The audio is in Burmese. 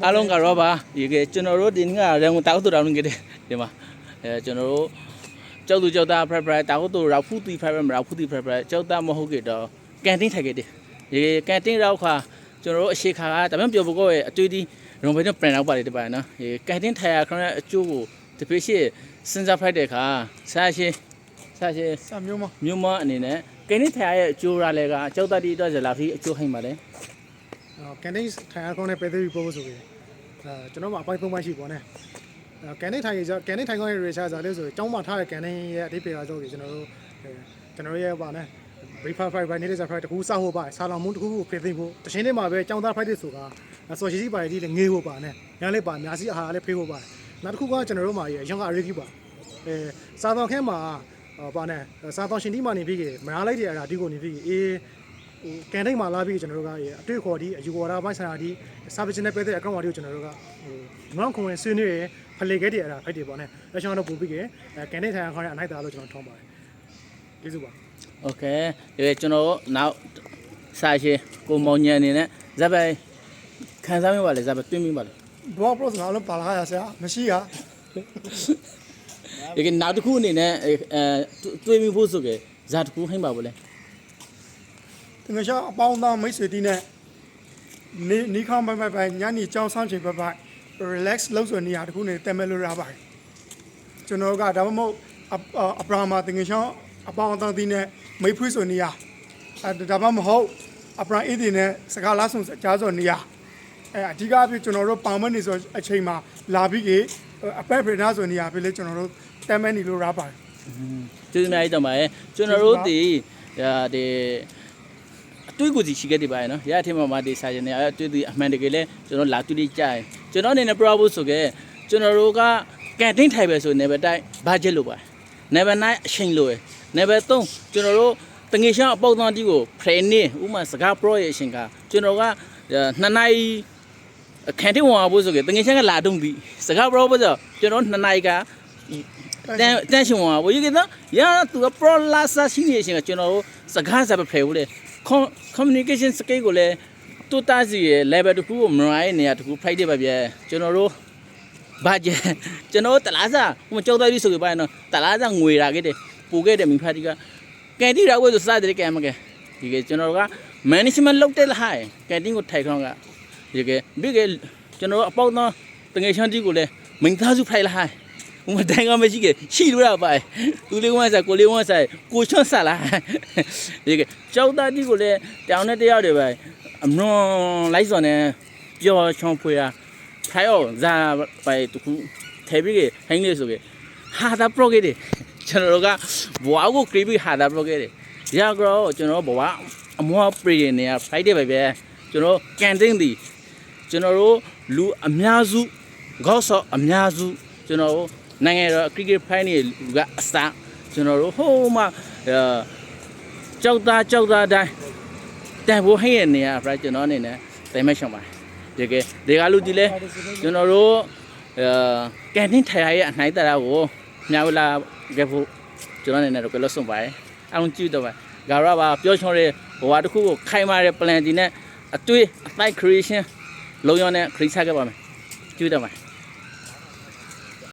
အားလုံးကတော့ပါဒီကကျွန်တော်တို့ဒီနေ့ကရန်ကုန်တောက်တူတောင်းနေကြတယ်ဒီမှာကျွန်တော်တို့ကျောက်သူကျောက်သားဖရက်ဖရက်တောက်တူရောက်ဖူးတီဖရက်ဖရက်မရောက်ဖူးတီဖရက်ဖရက်ကျောက်သားမဟုတ်ကြတော့ကန်တင်းထိုင်ခဲ့တယ်ဒီကန်တင်းရောက်ခါကျွန်တော်တို့အရှိခါကဒါမှမပြောဘူးကောရဲ့အတွေ့အထိရုံပဲတော့ပြန်ရောက်ပါတယ်တပါနော်ဒီကန်တင်းထိုင်ရခဏအကျိုးကိုတပိရှိစဉ်းစားဖိုက်တဲ့ခါစားရှိစာမျိုးမအနေနဲ့ကန်တင်းထိုင်ရရဲ့အကျိုးရလဲကကျောက်သားတီတော့ဇလာဖီအကျိုးဟိမ့်ပါလေကန်တင်းထိုင်ရကောင်းတဲ့ပဲသေးပြီးပို့ဖို့ဆိုပြီးကျွန်တော်မှအပိုက်သုံးပါရှိပေါ့နဲ့ကန်တင်းထိုင်ကောင်းရဲ့ research ဆိုလို့ဆိုကျောင်းမှာထားတဲ့ကန်တင်းရဲ့အဓိပ္ပာယ်အကြောင်းကိုကျွန်တော်ရဲ့ပါနဲ့ breakfast fried နေတဲ့ fried တခုစောက်ဖို့ပါဆာလောင်မှုတခုကိုပြင်သိဖို့တချင်းလေးမှာပဲကျောင်းသား fried ဆိုတာဆိုရှယ်စီပါတီလည်းငေးဖို့ပါနဲ့ညလေးပါအများကြီးအာဟာရလည်းဖေးဖို့ပါနောက်တစ်ခုကကျွန်တော်တို့မှာရောင်းကအရေးကြီးပါစာတော်ခဲမှာပါနဲ့စာတော်ရှင်ဒီမှာနေပြီးမနာလိုက်တဲ့အရာဒီကိုနေပြီးကန်တိုင်းမှာလာပြီးကျွန်တော်တို့ကအတွေ့အခေါ်ဒီအယူဝါဒပိုင်းဆိုင်ရာဒီစာပစ်နဲ့ပဲတဲ့အကောင့်ဝါဒီကိုကျွန်တော်တို့ကငေါ့ခွန်ဆွေးနွေးရဖလေခဲ့တဲ့အရာဖိုက်တယ်ပေါ့နဲ့အချောင်းတော့ပို့ပြီးကန်တိုင်းထိုင်ခေါင်းရအနိုင်တာလို့ကျွန်တော်ထုံးပါတယ်ကျေးဇူးပါโอเคဒီကျွန်တော်နောက်စာရှင်းကိုမောင်ညံနေနဲ့ဇက်ပဲခံစားမိပါလေဇက်ပဲတွင်းမိပါလေဘောပရော့စငါလုံးပါလာရဆရာမရှိရဒီကနောက်တစ်ခုအနေနဲ့တွင်းမိဖို့ဆိုကြဇာတခုဟိမ့်ပါဘူးလေတကယ်ရှာအပေါင်းသားမိတ်ဆွေတီးနဲ့နီးခေါင်းပိုင်ညနေကြောင်းဆောင်ချိန်ပိုင် relax လုပ်ဆိုနေရတခုနဲ့တက်မဲ့လို့ရပါတယ်ကျွန်တော်ကဒါမှမဟုတ်အပရာမာတကယ်ရှာအပေါင်းသားတီးနဲ့မိတ်ဖွေးဆိုနေရဒါမှမဟုတ်အပရာအေးတီနဲ့စကားလားဆုံးကြားဆိုနေရအဓိကအဖြစ်ကျွန်တော်တို့ပေါင်မနေဆိုအချိန်မှာလာပြီးအပက်ပရနာဆိုနေရပြီလေကျွန်တော်တို့တက်မဲ့နေလို့ရပါတယ်ကျေးဇူးများကြီးတင်ပါတယ်ကျွန်တော်တို့ဒီတွေးကိုစီရှိခဲ့တယ်ပါနော်ရအထင်မှာဒီစာရင်းနဲ့တွေးသူအမှန်တကယ်လဲကျွန်တော်လာတူလေးကြားရင်ကျွန်တော်အနေနဲ့ proposal ဆိုခဲ့ကျွန်တော်တို့ကကန်တင်းထိုင်ပဲဆိုနေပဲတိုင်း budget လို့ပါနေပဲနိုင်အချိန်လို့နေပဲ3ကျွန်တော်တို့တငေရှောင်းအပေါက်သားတီးကို training ဥမာစကား pro ရဲ့အချိန်ကကျွန်တော်က2နိုင်အခန်းတင်းဝင်ဖို့ဆိုခဲ့တငေရှောင်းကလာတုံးပြီစကား pro ဆိုကျွန်တော်2နိုင်ကတန်းရှင်ဝင်ဖို့ရကတော့ရသူက pro လာစားရှိနေအချိန်ကကျွန်တော်တို့စကားစားပဲဖယ်ဦးလေcommunication skill ကိုလည်းတူတာစီရဲ့ level တခုကိုမရိုင်းနေရတခု practice ပါဗျာကျွန်တော်တို့budget ကျွန်တော်တလားစားဟိုကြောက်သားပြီးဆိုကြပါနော်တလားစားငွေရာခဲ့တယ်ပို့ခဲ့တယ်မိဖာတီကကန်တီရောက်ဆိုစားတယ်ကဲမကဲဒီကကျွန်တော်က management လုပ်တဲ့လားကန်တင်းကိုထိုင်ခေါင်းကဒီကပြီးကကျွန်တော်အပေါက်သားတငယ်ချမ်းတီကိုလည်းမိသားစုဖိုင်လားဟိုတိုင်းကမရှိကရှိလို့ရပါသူလေးဝမ်းစားကိုလေးဝမ်းစားကိုချွတ်စားလားဒီကကြောက်သားတီကိုလည်းတောင်းနဲ့တယောက်တွေပဲအမွန်လိုက်စော်နေပျော်ချောင်းဖွေရထိုင်အောင်ဇာပိုင်တခုထဲပြီးဟင်းလေးဆိုကဟာတာပရိုဂက်ကျွန်တော်ကဘွားကို create ပြီးဟာတာပရိုဂက်ရကြောကျွန်တော်ဘွားအမွား pre နေရ Friday ပဲပဲကျွန်တော်ကန်တင်းဒီကျွန်တော်တို့လူအများစုခေါဆော့အများစုကျွန်တော်နိုင်ငံတော် cricket ဖိုင်းနေလူကအစားကျွန်တော်တို့ဟိုးမှကြောက်သားတိုင်းတန်ဖို့ဟင်းရနေရပြကျွန်တော်အနေနဲ့တိုင်မရှောင်းပါတယ်ဒီကလူကြီးလဲကျွန်တော်တို့ကန်တင်းထိုင်ရရဲ့အနိုင်တရာကိုမြောက်လာခဲ့ဖို့ကျွန်တော်အနေနဲ့တော့ကလဆုံးပါတယ်အောင်ကြည့်တော့ပါဂါရပါပြောချောတဲ့ဘဝတစ်ခုကိုခိုင်မာတဲ့ plan ဒီနဲ့အတွေ့အတိုက် creation လုံးရောနဲ့ create ခဲ့ပါမယ်ကြည့်တော့ပါ